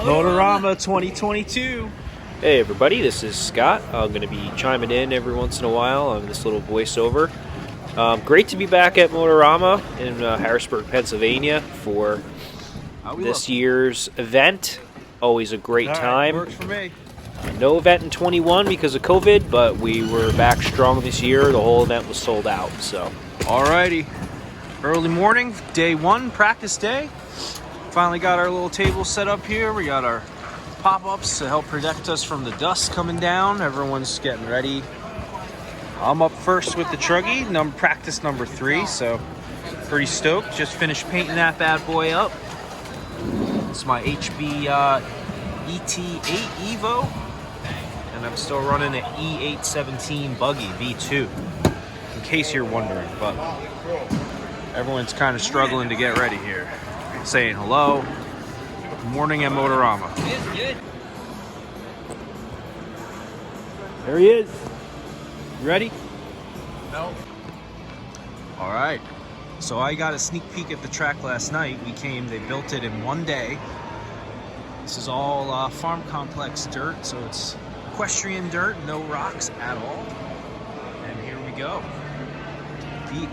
Motorama 2022. Hey everybody, this is Scott. I'm going to be chiming in every once in a while on this little voiceover. Great to be back at Motorama in Harrisburg, Pennsylvania for this year's event. Always a great time. Works for me. No event in 21 because of COVID, but we were back strong this year. The whole event was sold out. So, alrighty. Early morning, day one, practice day. Finally got our little table set up here. We got our pop-ups to help protect us from the dust coming down. Everyone's getting ready. I'm up first with the truggy, practice number 3, so pretty stoked. Just finished painting that bad boy up. It's my HB ET8 Evo, and I'm still running an E817 Buggy V2, in case you're wondering, but everyone's kind of struggling to get ready here. Saying hello. Morning at Motorama. there he is. You ready? No. All right. So I got a sneak peek at the track last night. They built it in one day. This is all farm complex dirt, so it's equestrian dirt, no rocks at all. And here we go. Peak.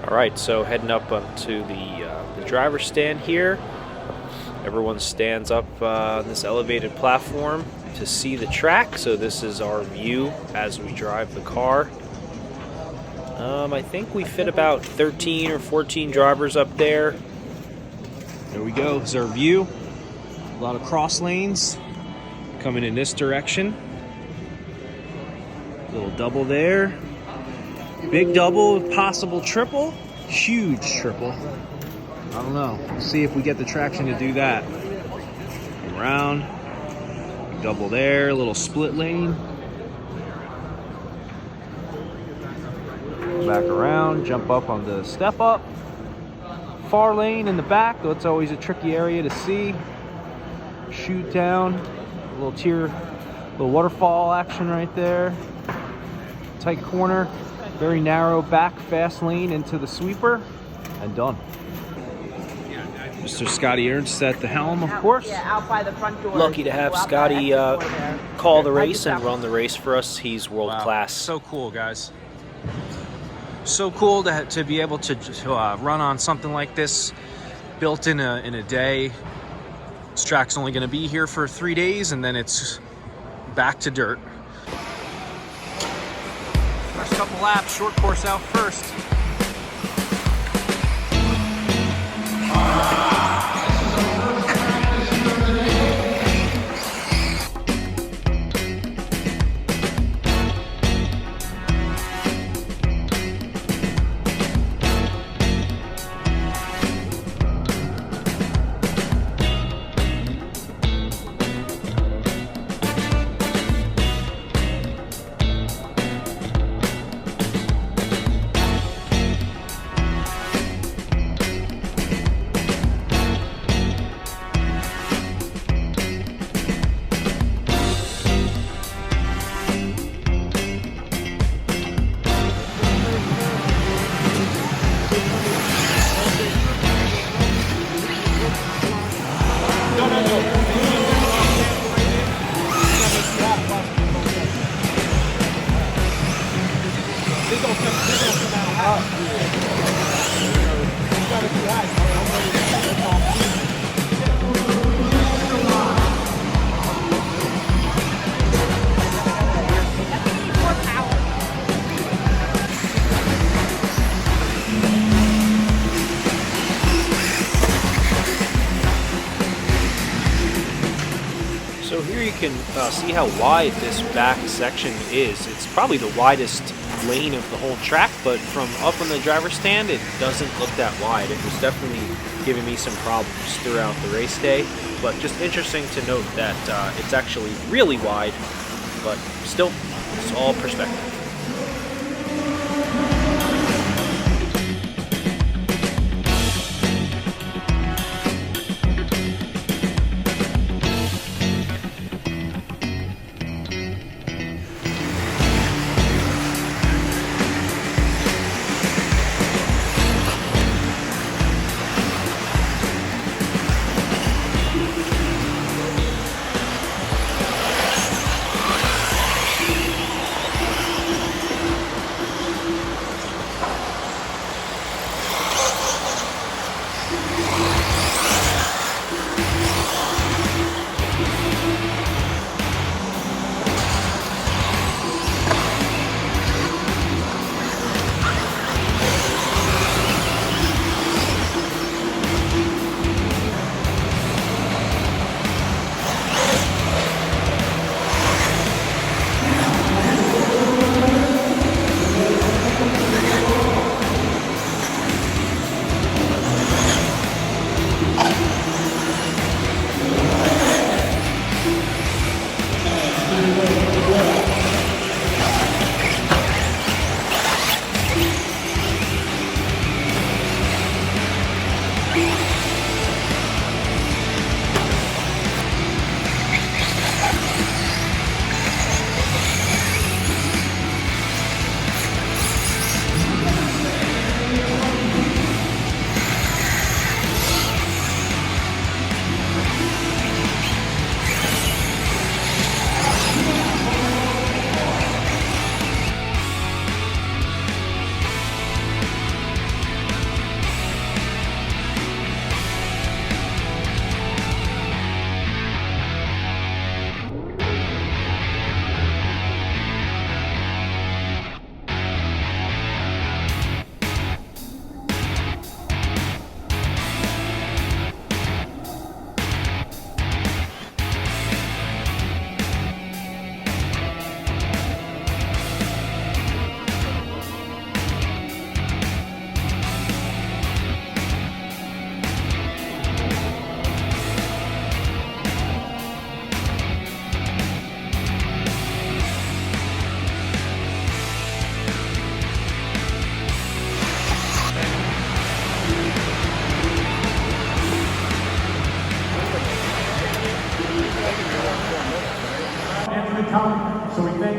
All right, so heading up onto the driver's stand here. Everyone stands up on this elevated platform to see the track. So this is our view as we drive the car. I think we fit about 13 or 14 drivers up there. There we go. This is our view. A lot of cross lanes coming in this direction. Little double there. Big double, possible triple. Huge triple. I don't know. We'll see if we get the traction to do that. Around. Double there. Little split lane. Back around. Jump up on the step up. Far lane in the back. That's always a tricky area to see. Shoot down. A little waterfall action right there. Tight corner. Very narrow back, fast lane into the sweeper, and done. Mr. Scotty Ernst at the helm, of course. Yeah, out by the front door. Lucky to have Scotty call the race and run the race for us. He's world class. So cool, guys. So cool to be able to run on something like this, built in a day. This track's only going to be here for 3 days, and then it's back to dirt. First couple laps, short course out first. So here you can see how wide this back section is. It's probably the widest lane of the whole track, but from up on the driver's stand, it doesn't look that wide. It was definitely giving me some problems throughout the race day, but just interesting to note that it's actually really wide, but still, it's all perspective.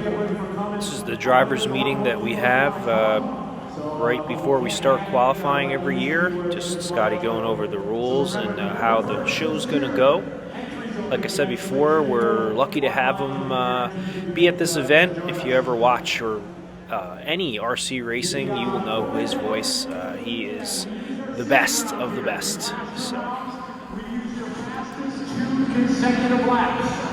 This is the drivers' meeting that we have right before we start qualifying every year. Just Scotty going over the rules and how the show's going to go. Like I said before, we're lucky to have him be at this event. If you ever watch or any RC racing, you will know his voice. He is the best of the best. So. Consecutive laps.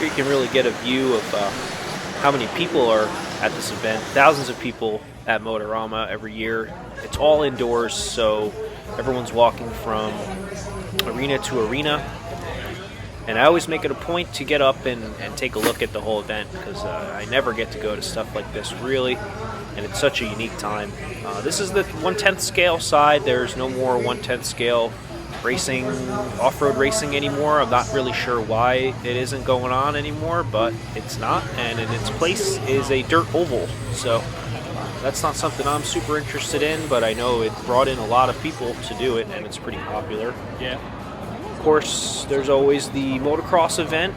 Here you can really get a view of how many people are at this event. Thousands of people at Motorama every year. It's all indoors, so everyone's walking from arena to arena. And I always make it a point to get up and take a look at the whole event because I never get to go to stuff like this, really. And it's such a unique time. This is the 1/10 scale side. There's no more 1/10 scale racing, off-road racing anymore. I'm not really sure why it isn't going on anymore, but it's not. And in its place is a dirt oval. So that's not something I'm super interested in, but I know it brought in a lot of people to do it, and it's pretty popular. Yeah. Of course, there's always the motocross event,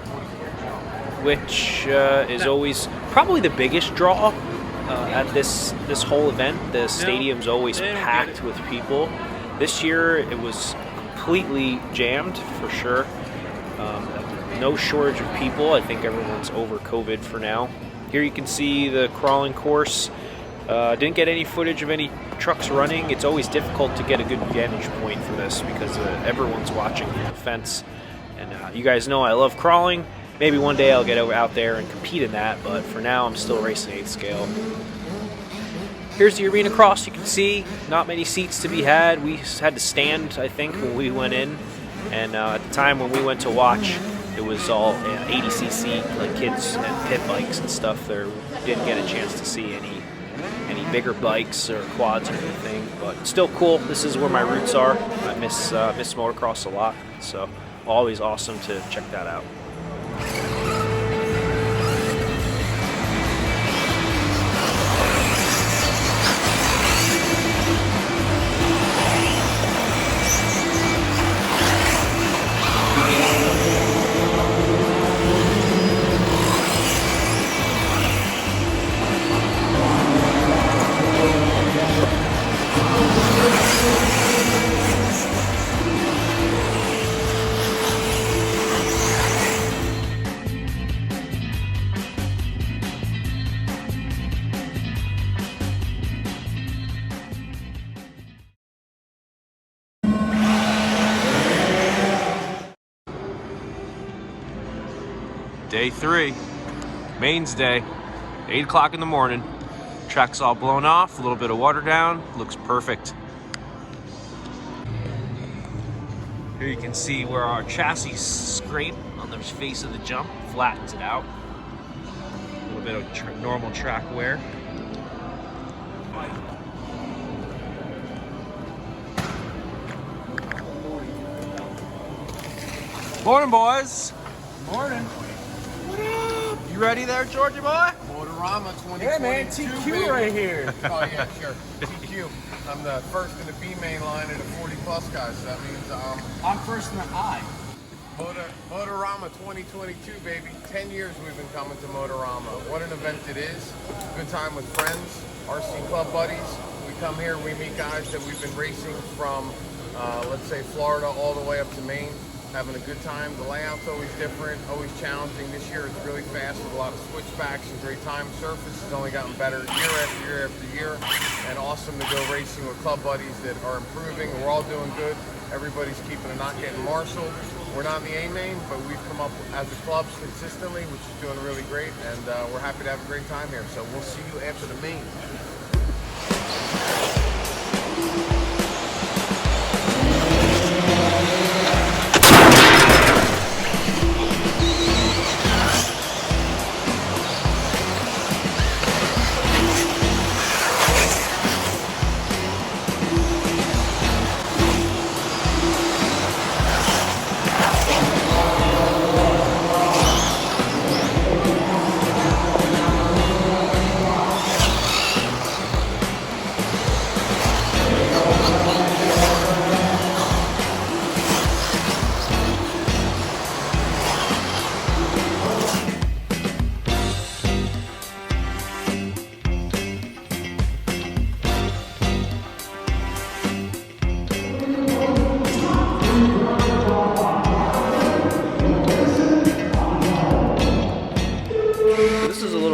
which is always probably the biggest draw at this whole event. The stadium's always packed with people. This year, it was completely jammed for sure. No shortage of people. I think everyone's over COVID for now. Here you can see the crawling course. Didn't get any footage of any trucks running. It's always difficult to get a good vantage point for this because everyone's watching from the fence. And you guys know I love crawling. Maybe one day I'll get out there and compete in that, but for now I'm still racing 8th scale. here's the arena cross. You can see not many seats to be had. We had to stand, I think, when we went in. And at the time when we went to watch, it was all 80cc, like kids and pit bikes and stuff. There didn't get a chance to see any bigger bikes or quads or anything, but still cool. This is where my roots are. I miss motocross a lot, so always awesome to check that out. Day 3, mains day, 8 o'clock in the morning. Track's all blown off, a little bit of water down, looks perfect. Here you can see where our chassis scrape on the face of the jump, flattens it out. A little bit of normal track wear. Morning, boys. Morning. You ready there, Georgia boy? Motorama 2022. Yeah, man, TQ baby. right here. Oh yeah, sure. TQ. I'm the first in the B main line of the 40 plus guys. So that means I'm first in the I. Motorama 2022, baby. 10 years we've been coming to Motorama. What an event it is. Good time with friends, RC club buddies. We come here, we meet guys that we've been racing from, let's say, Florida all the way up to Maine. Having a good time. The layout's always different, always challenging. This year it's really fast with a lot of switchbacks and great time. Surface has only gotten better year after year after year, and awesome to go racing with club buddies that are improving. We're all doing good. Everybody's keeping a not getting marshaled. We're not in the A main, but we've come up as a club consistently, which is doing really great, and we're happy to have a great time here. So we'll see you after the main.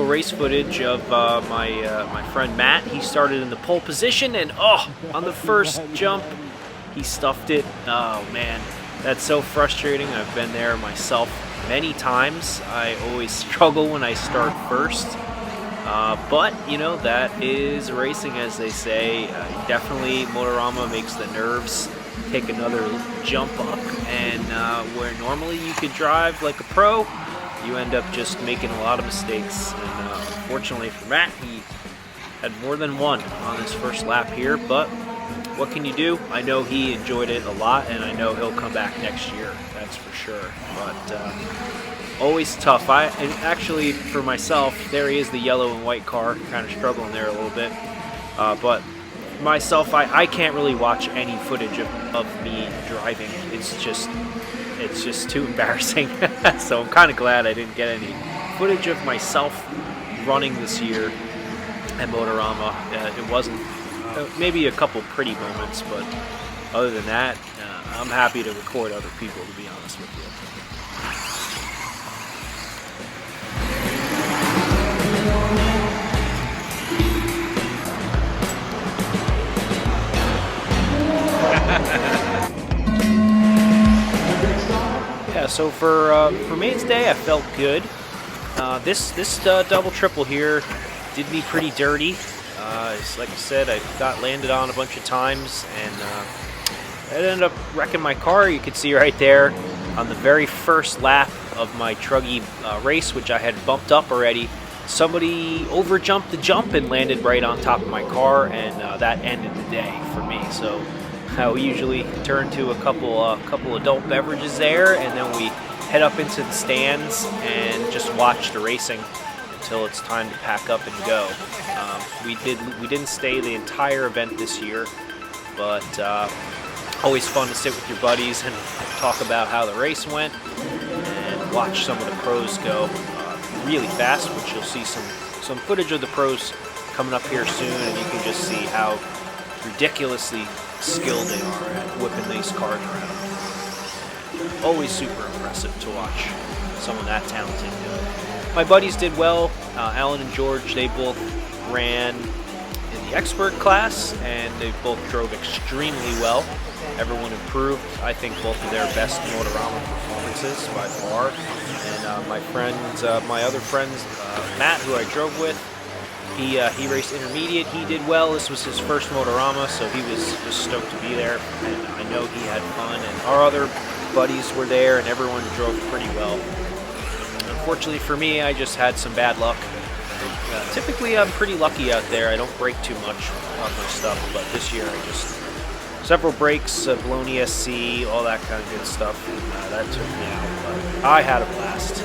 Race footage of my friend Matt. He started in the pole position, and on the first jump he stuffed it. Oh man, that's so frustrating. I've been there myself many times. I always struggle when I start first, but you know, that is racing, as they say. Definitely Motorama makes the nerves take another jump up, and where normally you could drive like a pro, you end up just making a lot of mistakes. And unfortunately for Matt, he had more than one on his first lap here, but what can you do? I know he enjoyed it a lot, and I know he'll come back next year, that's for sure. But always tough. And actually, for myself, there he is, the yellow and white car, kind of struggling there a little bit. But myself, I can't really watch any footage of me driving. It's just too embarrassing. So I'm kind of glad I didn't get any footage of myself running this year at Motorama. It wasn't, maybe a couple pretty moments, but other than that, I'm happy to record other people, to be honest with you. Yeah, so for mains day, I felt good. This double triple here did me pretty dirty. Like I said, I got landed on a bunch of times, and it ended up wrecking my car. You could see right there on the very first lap of my truggy race, which I had bumped up already. Somebody overjumped the jump and landed right on top of my car, and that ended the day for me. So we usually turn to a couple adult beverages there, and then we head up into the stands and just watch the racing until it's time to pack up and go. We didn't stay the entire event this year, but always fun to sit with your buddies and talk about how the race went and watch some of the pros go really fast, which you'll see some footage of the pros coming up here soon, and you can just see how ridiculously skilled they are at whipping these cars around. Always super impressive to watch someone that talented do it. My buddies did well. Alan and George, they both ran in the expert class, and they both drove extremely well. Everyone improved. I think both of their best Motorama performances by far. And my other friends, Matt, who I drove with, he raced intermediate. He did well. This was his first Motorama, so he was stoked to be there. And I know he had fun. And our other buddies were there, and everyone drove pretty well. Unfortunately for me, I just had some bad luck. Typically, I'm pretty lucky out there. I don't break too much on my stuff, but this year I just several breaks, blown ESC, all that kind of good stuff, and that took me out. But I had a blast.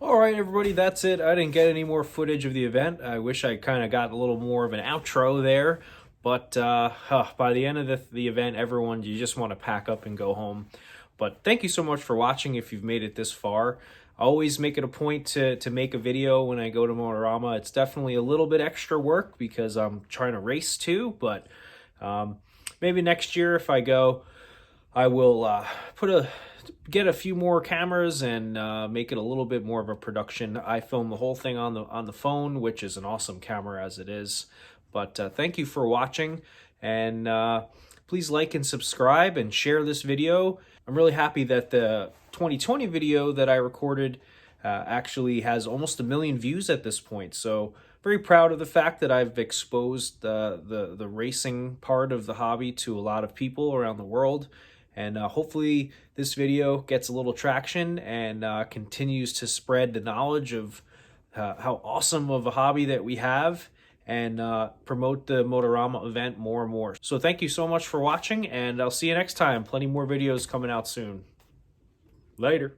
All right, everybody, that's it. I didn't get any more footage of the event. I wish I kind of got a little more of an outro there. But by the end of the event, everyone, you just want to pack up and go home. But thank you so much for watching if you've made it this far. I always make it a point to make a video when I go to Motorama. It's definitely a little bit extra work because I'm trying to race too. But maybe next year if I go, I will get a few more cameras and make it a little bit more of a production. I film the whole thing on the phone, which is an awesome camera as it is. But thank you for watching, and please like and subscribe and share this video. I'm really happy that the 2020 video that I recorded actually has almost 1 million views at this point. So very proud of the fact that I've exposed the racing part of the hobby to a lot of people around the world. And hopefully this video gets a little traction and continues to spread the knowledge of how awesome of a hobby that we have, and promote the Motorama event more and more. So thank you so much for watching, and I'll see you next time. Plenty more videos coming out soon. Later.